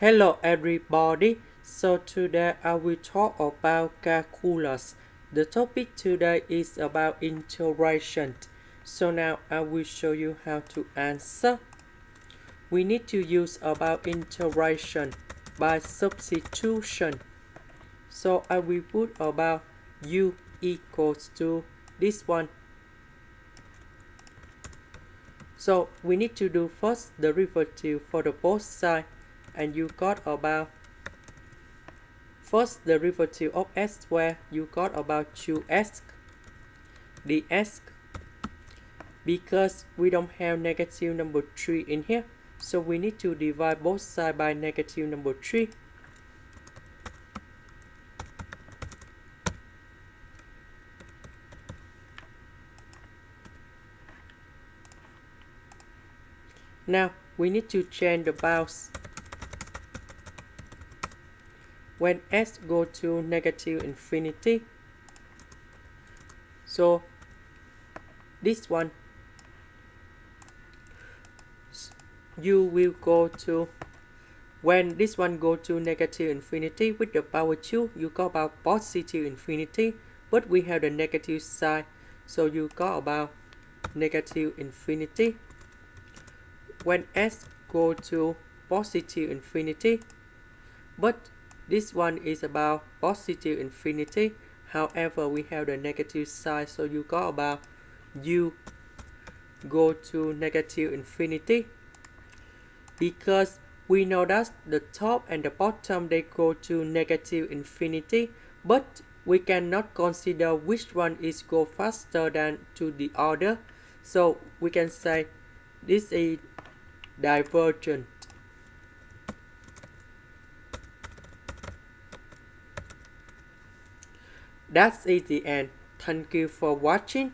Hello everybody, so today I will talk about calculus. The topic today is about integration. So now I will show you how to answer. We need to use about integration by substitution. So I will put about u equals to this one. So we need to do first the derivative for the both sides, and you got about first the derivative of s squared, you got about 2s ds. Because we don't have negative number 3 in here, so we need to divide both sides by negative number 3. Now we need to change the bounds. When s go to negative infinity, so this one you will go to, when this one go to negative infinity with the power 2, you got about positive infinity, but we have the negative sign, so you got about negative infinity. When s go to positive infinity, but this one is about positive infinity, however we have the negative sign, so you got about u go to negative infinity. Because we know that the top and the bottom they go to negative infinity, but we cannot consider which one is go faster than to the other, so we can say this is divergent. That's it the end. Thank you for watching.